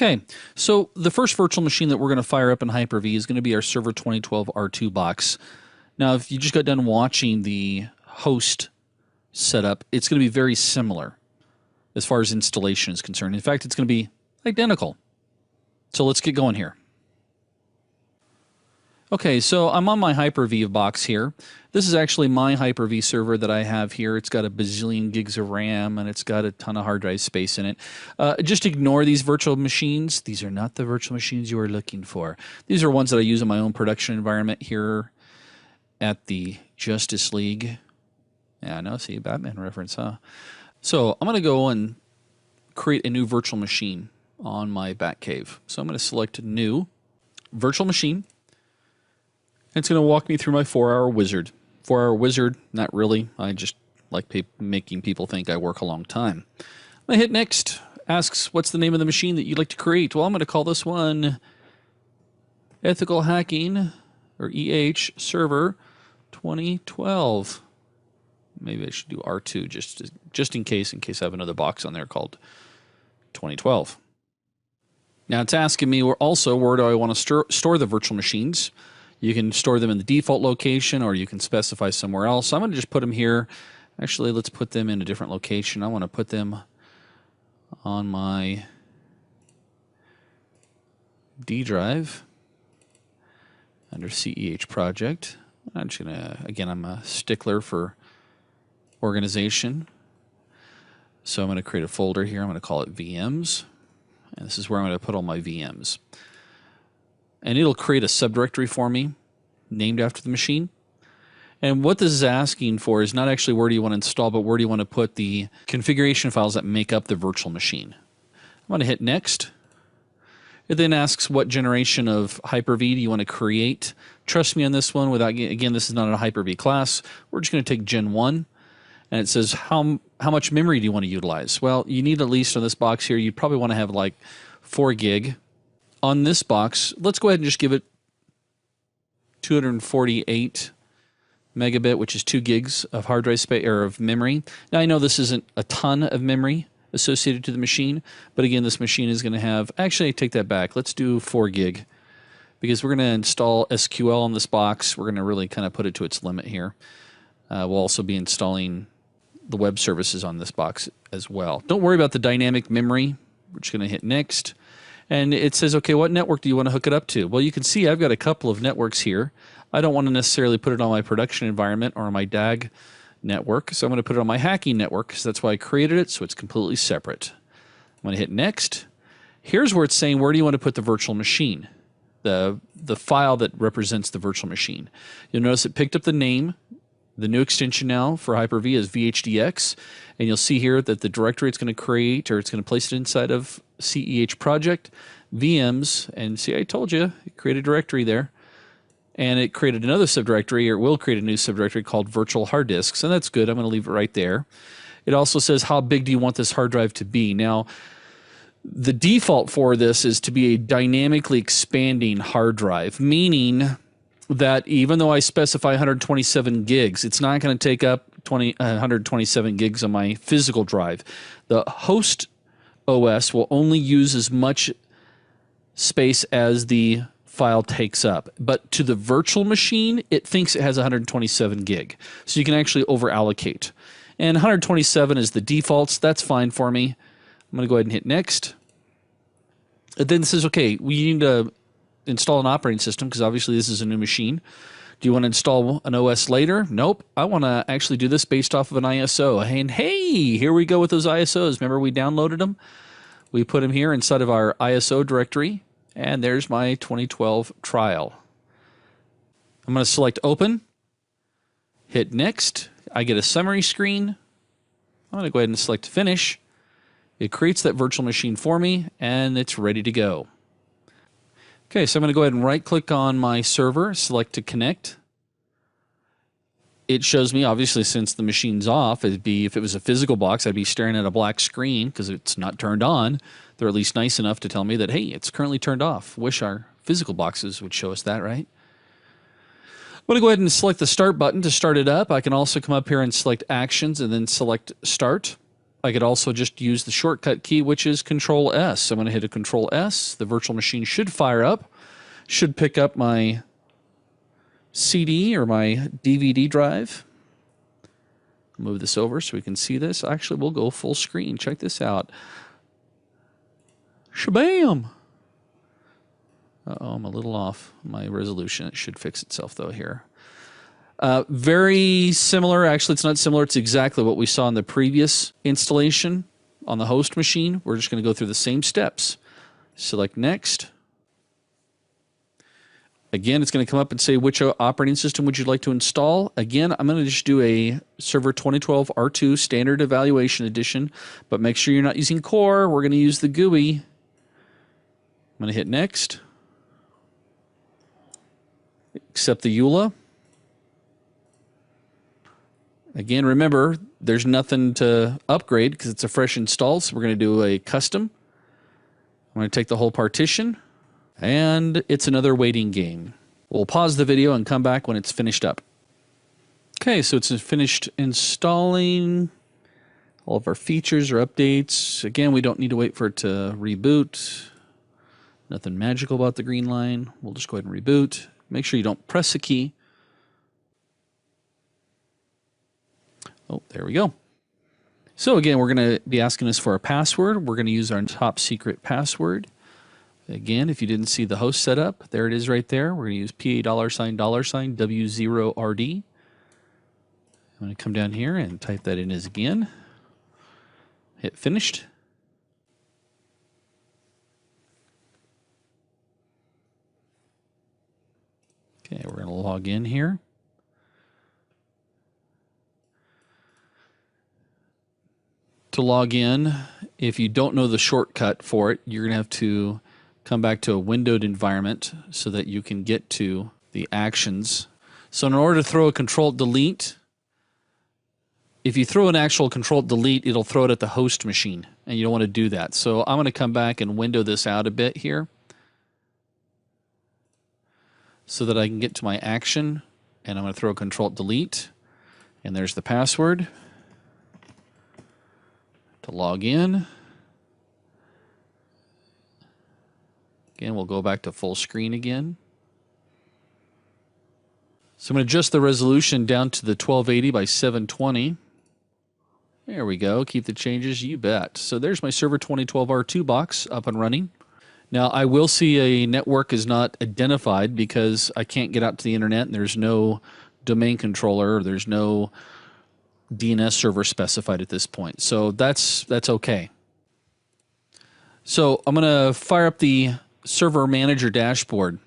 Okay, so the first virtual machine that we're going to fire up in Hyper-V is going to be our Server 2012 R2 box. Now, if you just got done watching the host setup, it's going to be very similar as far as installation is concerned. In fact, it's going to be identical. So let's get going here. Okay, so I'm on my Hyper-V box here. This is actually my Hyper-V server that I have here. It's got a bazillion gigs of RAM and it's got a ton of hard drive space in it. Just ignore these virtual machines. These are not the virtual machines you are looking for. These are ones that I use in my own production environment here at the Justice League. Yeah, I know, see, Batman reference, huh? So I'm going to go and create a new virtual machine on my Batcave. So I'm going to select New, Virtual Machine. It's going to walk me through my 4-hour wizard. 4-hour wizard, not really. I just like making people think I work a long time. I hit Next. Asks, what's the name of the machine that you'd like to create? Well, I'm going to call this one Ethical Hacking, or EH, Server 2012. Maybe I should do R2 just in case I have another box on there called 2012. Now it's asking me also where do I want to store the virtual machines. You can store them in the default location or you can specify somewhere else. I'm going to just put them here. Actually, let's put them in a different location. I want to put them on my D drive under CEH project. I'm just going to, again, I'm a stickler for organization. So I'm going to create a folder here. I'm going to call it VMs. And this is where I'm going to put all my VMs. And it'll create a subdirectory for me named after the machine. And what this is asking for is not actually where do you want to install, but where do you want to put the configuration files that make up the virtual machine. I'm going to hit Next. It then asks what generation of Hyper-V do you want to create. Trust me on this one. Again, this is not a Hyper-V class. We're just going to take Gen 1. And it says how much memory do you want to utilize? Well, you need at least on this box here, you'd probably want to have like 4 gig. On this box, let's go ahead and just give it 248 megabit, which is 2 gigs of hard drive space or of memory. Now I know this isn't a ton of memory associated to the machine, but again, this machine is going to have, actually I take that back. Let's do 4 gig because we're going to install SQL on this box. We're going to really kind of put it to its limit here. We'll also be installing the web services on this box as well. Don't worry about the dynamic memory. We're just going to hit Next. And it says, okay, what network do you want to hook it up to? Well, you can see I've got a couple of networks here. I don't want to necessarily put it on my production environment or on my DAG network, so I'm going to put it on my hacking network because that's why I created it, so it's completely separate. I'm going to hit Next. Here's where it's saying, where do you want to put the virtual machine? The file that represents the virtual machine. You'll notice it picked up the name. The new extension now for Hyper-V is VHDX, and you'll see here that the directory it's going to create, or it's going to place it inside of CEH project, VMs, and see, I told you, it created a directory there, and it created another subdirectory, or it will create a new subdirectory called virtual hard disks, and that's good. I'm going to leave it right there. It also says, how big do you want this hard drive to be? Now, the default for this is to be a dynamically expanding hard drive, meaning that even though I specify 127 gigs, it's not going to take up 127 gigs on my physical drive. The host OS will only use as much space as the file takes up. But to the virtual machine, it thinks it has 127 gig. So you can actually over allocate. And 127 is the defaults. That's fine for me. I'm going to go ahead and hit Next. It then says, okay, we need to install an operating system because obviously this is a new machine. Do you want to install an OS later? Nope. I want to actually do this based off of an ISO. And hey, here we go with those ISOs. Remember we downloaded them? We put them here inside of our ISO directory. And there's my 2012 trial. I'm going to select Open. Hit Next. I get a summary screen. I'm going to go ahead and select Finish. It creates that virtual machine for me, and it's ready to go. Okay, so I'm going to go ahead and right-click on my server, select to connect. It shows me, obviously, since the machine's off, if it was a physical box, I'd be staring at a black screen because it's not turned on. They're at least nice enough to tell me that, hey, it's currently turned off. Wish our physical boxes would show us that, right? I'm going to go ahead and select the Start button to start it up. I can also come up here and select Actions and then select Start. I could also just use the shortcut key, which is Control S. So I'm going to hit a Control S. The virtual machine should fire up, should pick up my CD or my DVD drive. Move this over so we can see this. Actually, we'll go full screen. Check this out. Shabam! Uh-oh, I'm a little off my resolution. It should fix itself, though, here. Very similar. Actually, it's not similar. It's exactly what we saw in the previous installation on the host machine. We're just going to go through the same steps. Select Next. Again, it's going to come up and say, which operating system would you like to install? Again, I'm going to just do a Server 2012 R2 Standard Evaluation Edition, but make sure you're not using Core. We're going to use the GUI. I'm going to hit Next. Accept the EULA. Again, remember, there's nothing to upgrade because it's a fresh install, so we're going to do a custom. I'm going to take the whole partition, and it's another waiting game. We'll pause the video and come back when it's finished up. Okay, so it's finished installing. All of our features or updates. Again, we don't need to wait for it to reboot. Nothing magical about the green line. We'll just go ahead and reboot. Make sure you don't press a key. Oh, there we go. So again, we're going to be asking us for a password. We're going to use our top secret password. Again, if you didn't see the host setup, there it is right there. We're going to use $$W0RD. I'm going to come down here and type that in as again. Hit finished. Okay, we're going to log in here. To log in, if you don't know the shortcut for it, you're going to have to come back to a windowed environment so that you can get to the actions. So in order to throw a Control-Delete, if you throw an actual Control-Delete, it'll throw it at the host machine, and you don't want to do that. So I'm going to come back and window this out a bit here so that I can get to my action, and I'm going to throw a Control-Delete, and there's the password to log in. Again, we'll go back to full screen again. So I'm going to adjust the resolution down to the 1280 by 720. There we go. Keep the changes, you bet. So there's my Server 2012 R2 box up and running. Now I will see a network is not identified because I can't get out to the internet and there's no domain controller, there's no DNS server specified at this point. So that's okay. So I'm going to fire up the Server Manager dashboard.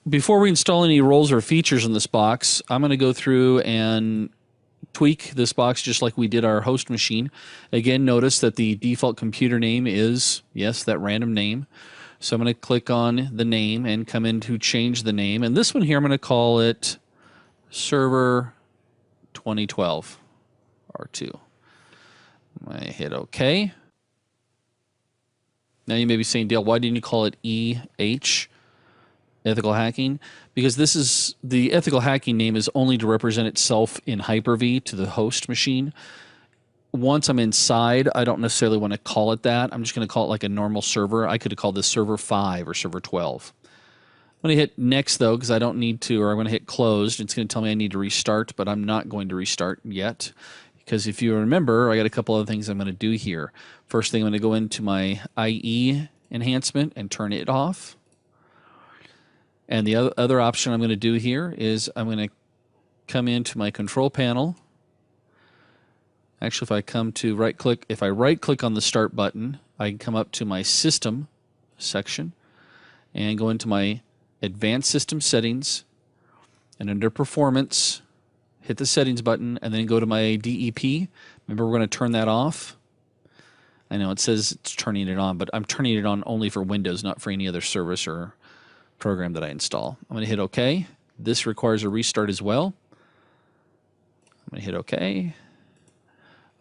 Before we install any roles or features in this box, I'm going to go through and tweak this box just like we did our host machine. Again, notice that the default computer name is, yes, that random name. So I'm going to click on the name and come in to change the name. And this one here, I'm going to call it Server 2012 R2. I'm going to hit OK. Now you may be saying, Dale, why didn't you call it EH, ethical hacking? Because this is the ethical hacking name is only to represent itself in Hyper-V to the host machine. Once I'm inside, I don't necessarily want to call it that. I'm just going to call it like a normal server. I could have called this Server 5 or Server 12. I'm going to hit Next, though, because I don't need to, or I'm going to hit Closed. It's going to tell me I need to restart, but I'm not going to restart yet. Because if you remember, I got a couple other things I'm going to do here. First thing, I'm going to go into my IE enhancement and turn it off. And the other option I'm going to do here is I'm going to come into my control panel. Actually, if I come to right-click, if I right-click on the Start button, I can come up to my System section and go into my Advanced System Settings, and under Performance, hit the Settings button, and then go to my DEP. Remember, we're going to turn that off. I know it says it's turning it on, but I'm turning it on only for Windows, not for any other service or program that I install. I'm going to hit OK. This requires a restart as well. I'm going to hit OK.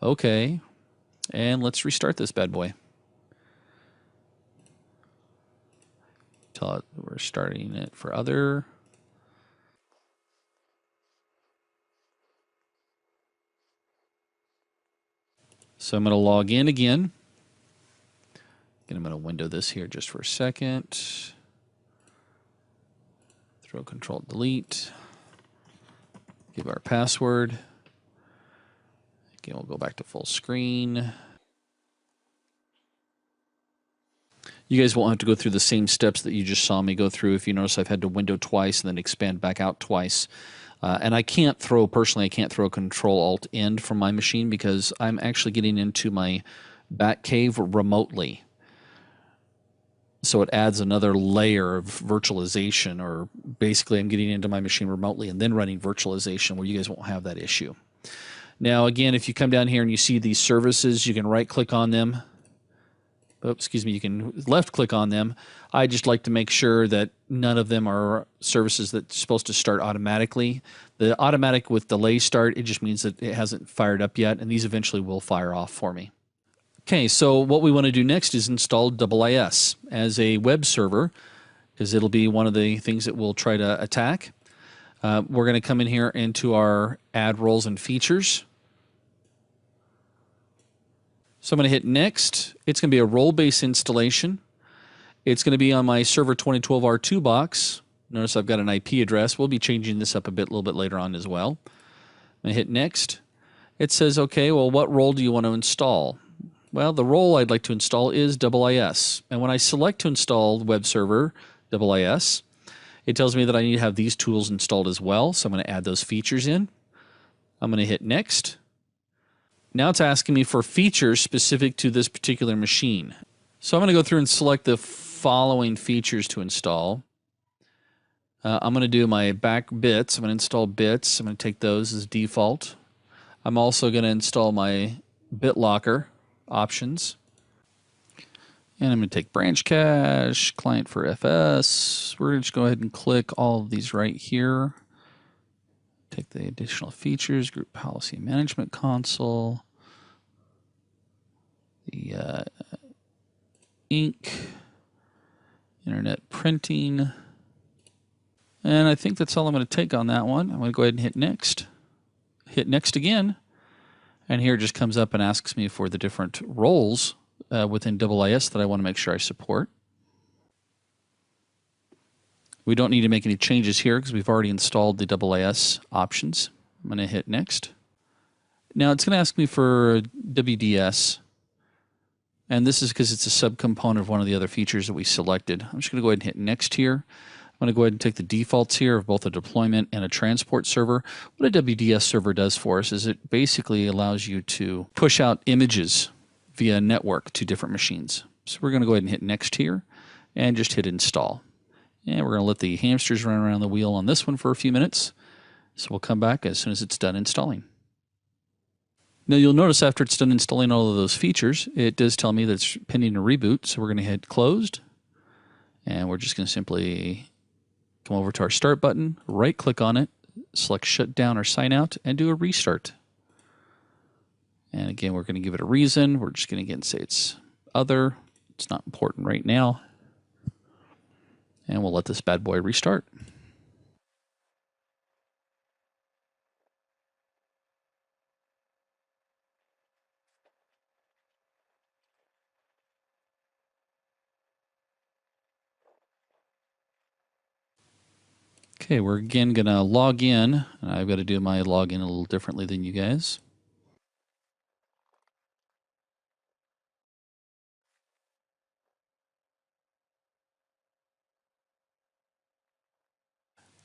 OK. And let's restart this bad boy. Tell it we're starting it for other. So I'm going to log in again. And I'm going to window this here just for a second. Throw Control Delete. Give our password. Again, we'll go back to full screen. You guys won't have to go through the same steps that you just saw me go through. If you notice, I've had to window twice and then expand back out twice. And I can't throw Control-Alt-End from my machine because I'm actually getting into my Batcave remotely. So it adds another layer of virtualization, or basically I'm getting into my machine remotely and then running virtualization where you guys won't have that issue. Now, again, if you come down here and you see these services, you can right-click on them. You can left-click on them. I just like to make sure that none of them are services that's supposed to start automatically. The automatic with delay start, it just means that it hasn't fired up yet, and these eventually will fire off for me. Okay, so what we want to do next is install IIS as a web server, because it'll be one of the things that we'll try to attack. We're going to come in here into our Add Roles and Features. So I'm going to hit Next. It's going to be a role-based installation. It's going to be on my server 2012 R2 box. Notice I've got an IP address. We'll be changing this up a little bit later on as well. I'm going to hit Next. It says, okay, well, what role do you want to install? Well, the role I'd like to install is IIS. And when I select to install web server IIS, it tells me that I need to have these tools installed as well. So I'm going to add those features in. I'm going to hit Next. Now it's asking me for features specific to this particular machine. So I'm going to go through and select the following features to install. I'm going to do my back bits. I'm going to install bits. I'm going to take those as default. I'm also going to install my BitLocker options. And I'm going to take branch cache, client for FS. We're going to just go ahead and click all of these right here. Take the additional features, group policy management console, the ink, internet printing. And I think that's all I'm going to take on that one. I'm going to go ahead and hit Next. Hit Next again. And here it just comes up and asks me for the different roles within IIS that I want to make sure I support. We don't need to make any changes here because we've already installed the IIS options. I'm going to hit Next. Now it's going to ask me for WDS. And this is because it's a subcomponent of one of the other features that we selected. I'm just going to go ahead and hit Next here. I'm going to go ahead and take the defaults here of both a deployment and a transport server. What a WDS server does for us is it basically allows you to push out images via network to different machines. So we're going to go ahead and hit Next here and just hit Install. And we're going to let the hamsters run around the wheel on this one for a few minutes. So we'll come back as soon as it's done installing. Now you'll notice after it's done installing all of those features, it does tell me that it's pending a reboot. So we're going to hit Closed. And we're just going to simply come over to our Start button, right-click on it, select Shut Down or Sign Out, and do a restart. And again, we're going to give it a reason. We're just going to again say it's Other. It's not important right now. And we'll let this bad boy restart. Okay, we're again going to log in. And I've got to do my login a little differently than you guys.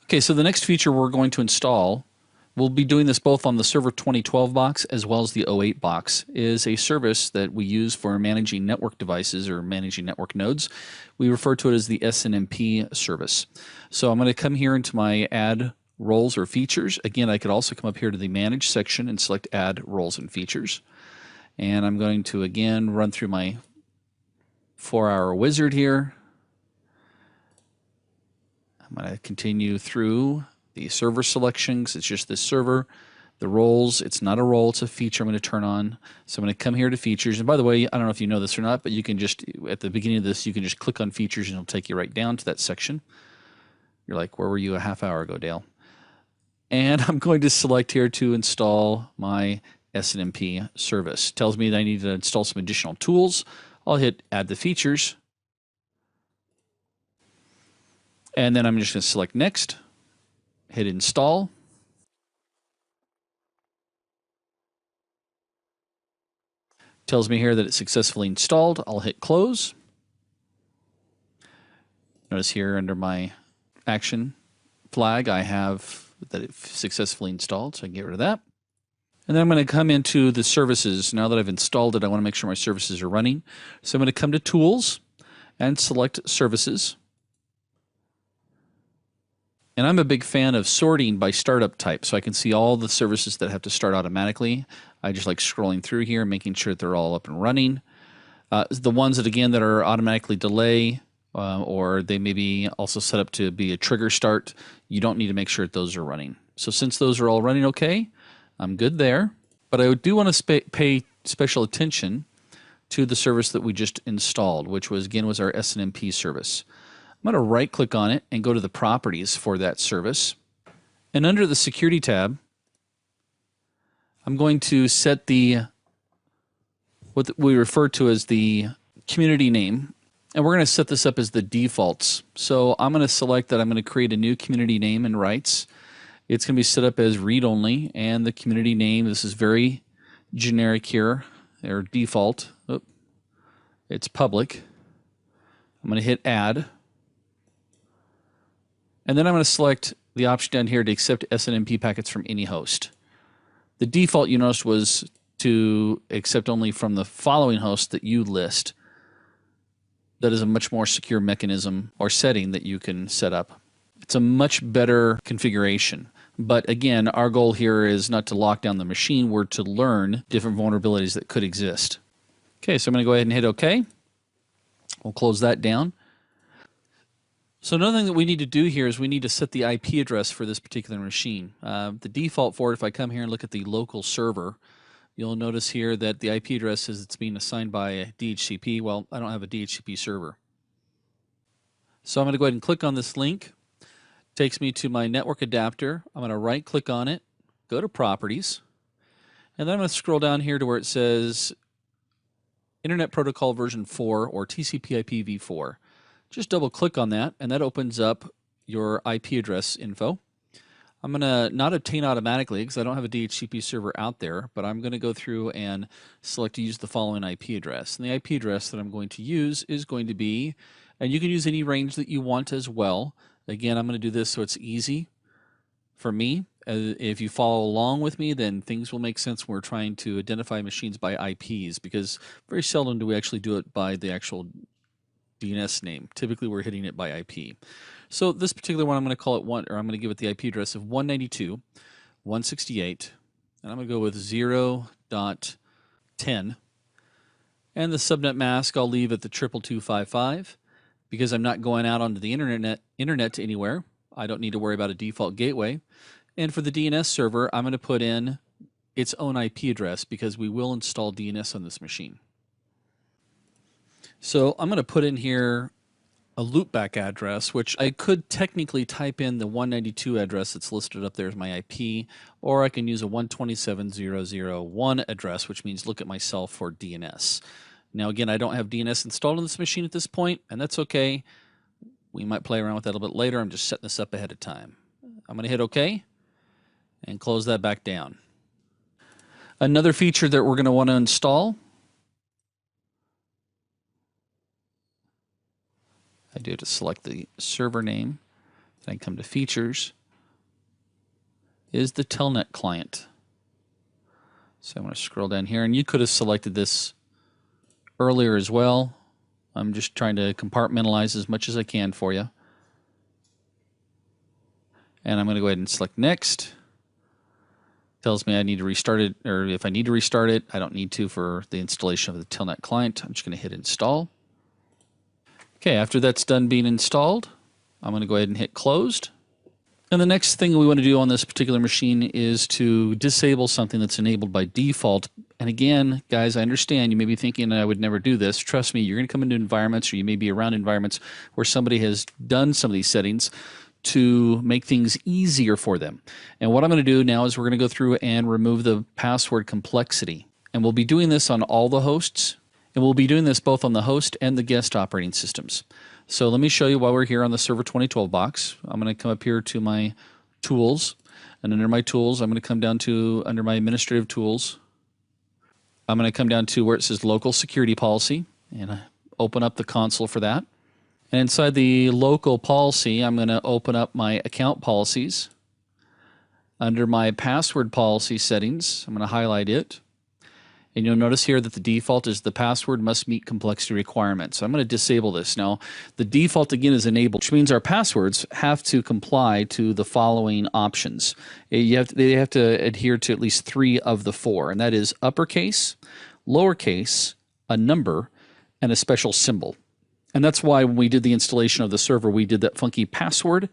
Okay, so the next feature we're going to install, we'll be doing this both on the Server 2012 box as well as the 08 box, is a service that we use for managing network devices or managing network nodes. We refer to it as the SNMP service. So I'm going to come here into my Add Roles or Features. Again, I could also come up here to the Manage section and select Add Roles and Features. And I'm going to again run through my 4-hour wizard here. I'm going to continue through the server selections. It's just this server. The roles, it's not a role, it's a feature I'm going to turn on. So I'm going to come here to features. And by the way, I don't know if you know this or not, but you can just, at the beginning of this, you can just click on features and it'll take you right down to that section. You're like, where were you a half hour ago, Dale? And I'm going to select here to install my SNMP service. Tells me that I need to install some additional tools. I'll hit add the features. And then I'm just going to select next, hit install. Tells me here that it's successfully installed. I'll hit close. Notice here under my action flag, I have that it's successfully installed, so I can get rid of that. And then I'm going to come into the services. Now that I've installed it, I want to make sure my services are running. So I'm going to come to Tools and select Services. And I'm a big fan of sorting by startup type, so I can see all the services that have to start automatically. I just like scrolling through here, making sure that they're all up and running. The ones that, again, that are automatically delay, or they may be also set up to be a trigger start, you don't need to make sure that those are running. So since those are all running okay, I'm good there. But I do want to pay special attention to the service that we just installed, which was, again, was our SNMP service. I'm going to right-click on it and go to the properties for that service. And under the Security tab, I'm going to set what we refer to as the community name. And we're going to set this up as the defaults. So I'm going to select that I'm going to create a new community name and rights. It's going to be set up as read-only, and the community name, this is very generic here, or default. Oh, it's public. I'm going to hit add. And then I'm going to select the option down here to accept SNMP packets from any host. The default, you noticed, was to accept only from the following host that you list. That is a much more secure mechanism or setting that you can set up. It's a much better configuration. But again, our goal here is not to lock down the machine. We're to learn different vulnerabilities that could exist. Okay, so I'm going to go ahead and hit OK. We'll close that down. So another thing that we need to do here is we need to set the IP address for this particular machine. The default for it, if I come here and look at the local server, you'll notice here that the IP address says it's being assigned by a DHCP. Well, I don't have a DHCP server. So I'm going to go ahead and click on this link. It takes me to my network adapter. I'm going to right-click on it, go to Properties, and then I'm going to scroll down here to where it says Internet Protocol version 4 or TCP/IP v4. Just double-click on that, and that opens up your IP address info. I'm going to not obtain automatically because I don't have a DHCP server out there, but I'm going to go through and select to use the following IP address. And the IP address that I'm going to use is going to be, and you can use any range that you want as well. Again, I'm going to do this so it's easy for me. If you follow along with me, then things will make sense when we're trying to identify machines by IPs, because very seldom do we actually do it by the actual DNS name. Typically, we're hitting it by IP. So this particular one, I'm going to call it I'm going to give it the IP address of 192.168, and I'm going to go with 0.10. And the subnet mask I'll leave at the 22255 because I'm not going out onto the internet to anywhere. I don't need to worry about a default gateway. And for the DNS server, I'm going to put in its own IP address because we will install DNS on this machine. So I'm going to put in here a loopback address, which I could technically type in the 192 address that's listed up there as my IP, or I can use a 127.0.0.1 address, which means look at myself for DNS. Now again, I don't have DNS installed on this machine at this point, and that's okay. We might play around with that a little bit later. I'm just setting this up ahead of time. I'm going to hit OK and close that back down. Another feature that we're going to want to install, I do have to select the server name, then I come to Features, is the Telnet client. So I'm going to scroll down here, and you could have selected this earlier as well. I'm just trying to compartmentalize as much as I can for you. And I'm going to go ahead and select Next. Tells me I need to restart it, or if I need to restart it, I don't need to for the installation of the Telnet client. I'm just going to hit Install. Okay, after that's done being installed, I'm going to go ahead and hit Closed. And the next thing we want to do on this particular machine is to disable something that's enabled by default. And again, guys, I understand you may be thinking I would never do this. Trust me, you're going to come into environments, or you may be around environments where somebody has done some of these settings to make things easier for them. And what I'm going to do now is we're going to go through and remove the password complexity. And we'll be doing this on all the hosts, and we'll be doing this both on the host and the guest operating systems. So let me show you while we're here on the Server 2012 box. I'm going to come up here to my tools, and under my tools, I'm going to come down to under my administrative tools. I'm going to come down to where it says local security policy, and open up the console for that. And inside the local policy, I'm going to open up my account policies. Under my password policy settings, I'm going to highlight it. And you'll notice here that the default is the password must meet complexity requirements. So I'm going to disable this. Now, the default again is enabled, which means our passwords have to comply to the following options. They have to adhere to at least 3 of the 4, and that is uppercase, lowercase, a number, and a special symbol. And that's why when we did the installation of the server, we did that funky password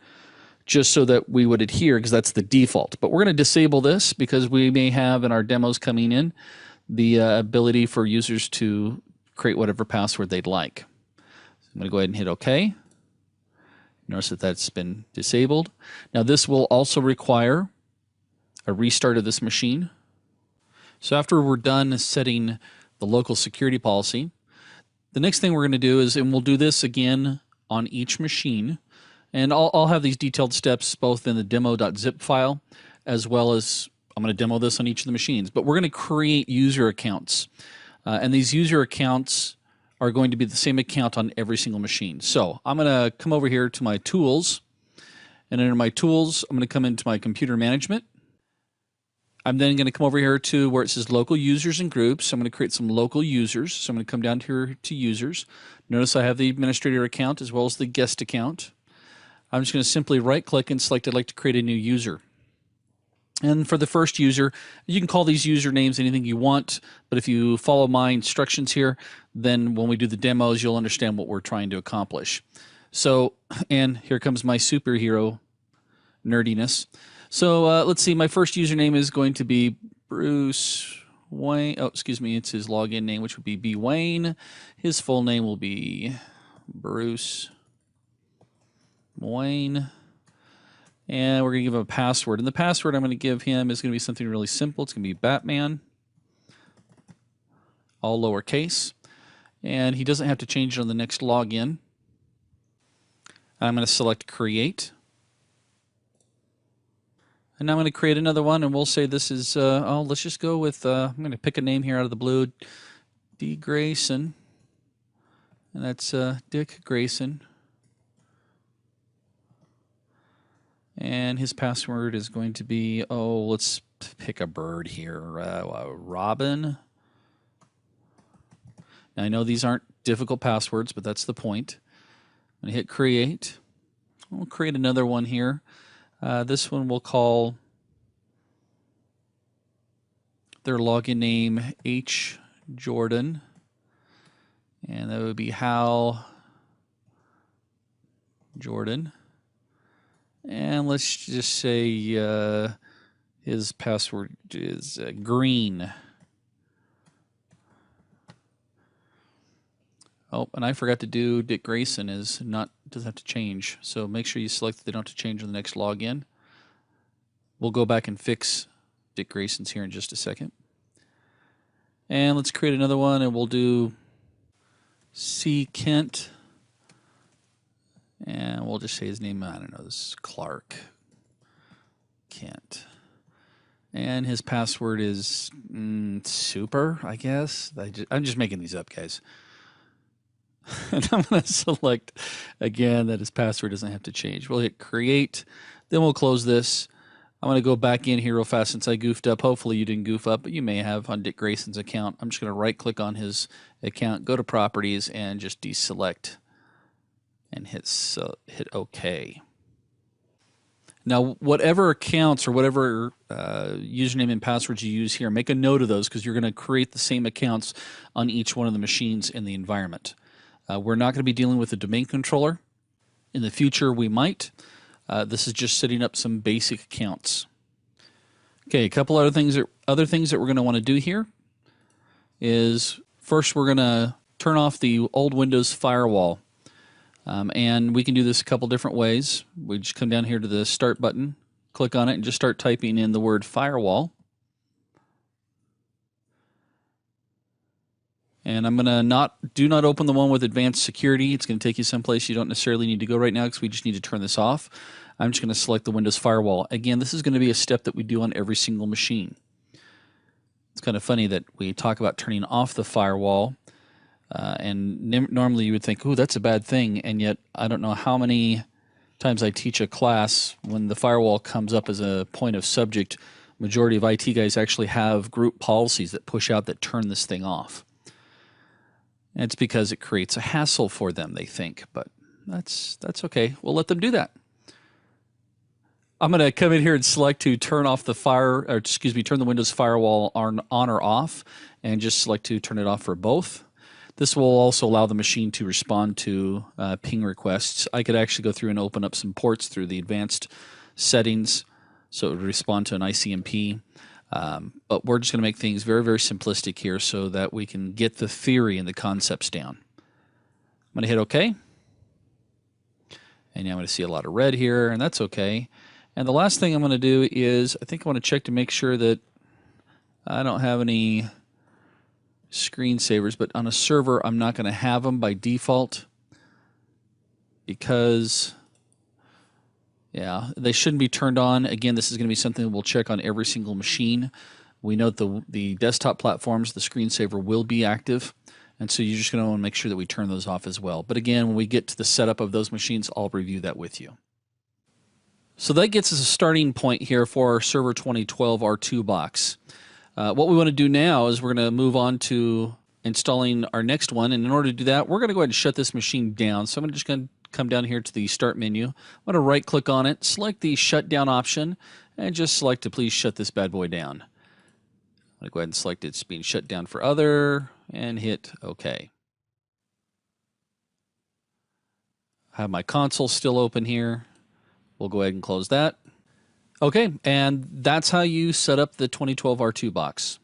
just so that we would adhere, because that's the default. But we're going to disable this because we may have in our demos coming in the ability for users to create whatever password they'd like. So I'm going to go ahead and hit OK. Notice that that's been disabled. Now this will also require a restart of this machine. So after we're done setting the local security policy, the next thing we're going to do is, and we'll do this again on each machine, and I'll have these detailed steps both in the demo.zip file as well as I'm going to demo this on each of the machines. But we're going to create user accounts, and these user accounts are going to be the same account on every single machine. So I'm going to come over here to my tools, and under my tools, I'm going to come into my computer management. I'm then going to come over here to where it says local users and groups. I'm going to create some local users. So I'm going to come down here to users. Notice I have the administrator account as well as the guest account. I'm just going to simply right click and select I'd like to create a new user. And for the first user, you can call these usernames anything you want, but if you follow my instructions here, then when we do the demos, you'll understand what we're trying to accomplish. So, and here comes my superhero nerdiness. So let's see, my first username is going to be Bruce Wayne. Oh, excuse me, it's his login name, which would be B. Wayne. His full name will be Bruce Wayne. And we're going to give him a password. And the password I'm going to give him is going to be something really simple. It's going to be Batman, all lowercase. And he doesn't have to change it on the next login. I'm going to select Create. And I'm going to create another one, and we'll say this is, let's just go with, I'm going to pick a name here out of the blue, D. Grayson. And that's Dick Grayson. And his password is going to be, let's pick a bird here, Robin. Now, I know these aren't difficult passwords, but that's the point. I'm going to hit Create. We'll create another one here. This one we'll call their login name H. Jordan. And that would be Hal Jordan. And let's just say his password is green. Oh, and I forgot to do Dick Grayson doesn't have to change. So make sure you select that they don't have to change on the next login. We'll go back and fix Dick Grayson's here in just a second. And let's create another one, and we'll do C. Kent. And we'll just say his name, I don't know, this is Clark Kent. And his password is super, I guess. I'm just making these up, guys. And I'm going to select, again, that his password doesn't have to change. We'll hit Create. Then we'll close this. I'm going to go back in here real fast since I goofed up. Hopefully you didn't goof up, but you may have on Dick Grayson's account. I'm just going to right-click on his account, go to Properties, and just deselect and hit OK. Now, whatever accounts or whatever username and passwords you use here, make a note of those because you're going to create the same accounts on each one of the machines in the environment. We're not going to be dealing with a domain controller. In the future, we might. This is just setting up some basic accounts. Okay, a couple other things that we're going to want to do here is first we're going to turn off the old Windows firewall. And we can do this a couple different ways. We just come down here to the Start button, click on it, and just start typing in the word firewall. And I'm going to do not open the one with advanced security. It's going to take you someplace you don't necessarily need to go right now because we just need to turn this off. I'm just going to select the Windows firewall. Again, this is going to be a step that we do on every single machine. It's kind of funny that we talk about turning off the firewall, and normally you would think, oh, that's a bad thing, and yet I don't know how many times I teach a class when the firewall comes up as a point of subject, majority of IT guys actually have group policies that push out that turn this thing off. And it's because it creates a hassle for them, they think, but that's okay. We'll let them do that. I'm going to come in here and select to turn off the turn the Windows firewall on or off, and just select to turn it off for both. This will also allow the machine to respond to ping requests. I could actually go through and open up some ports through the advanced settings, so it would respond to an ICMP. But we're just going to make things very, very simplistic here so that we can get the theory and the concepts down. I'm going to hit OK. And now I'm going to see a lot of red here, and that's okay. And the last thing I'm going to do is I think I want to check to make sure that I don't have any screensavers, but on a server I'm not going to have them by default because, yeah, they shouldn't be turned on. Again, this is going to be something that we'll check on every single machine. We know that the desktop platforms, the screensaver will be active, and so you're just going to want to make sure that we turn those off as well. But again, when we get to the setup of those machines, I'll review that with you. So that gets us a starting point here for our Server 2012 R2 box. What we want to do now is we're going to move on to installing our next one, and in order to do that, we're going to go ahead and shut this machine down. So I'm just going to come down here to the Start menu. I'm going to right-click on it, select the Shutdown option, and just select to please shut this bad boy down. I'm going to go ahead and select it's being shut down for other, and hit OK. I have my console still open here. We'll go ahead and close that. Okay, and that's how you set up the 2012 R2 box.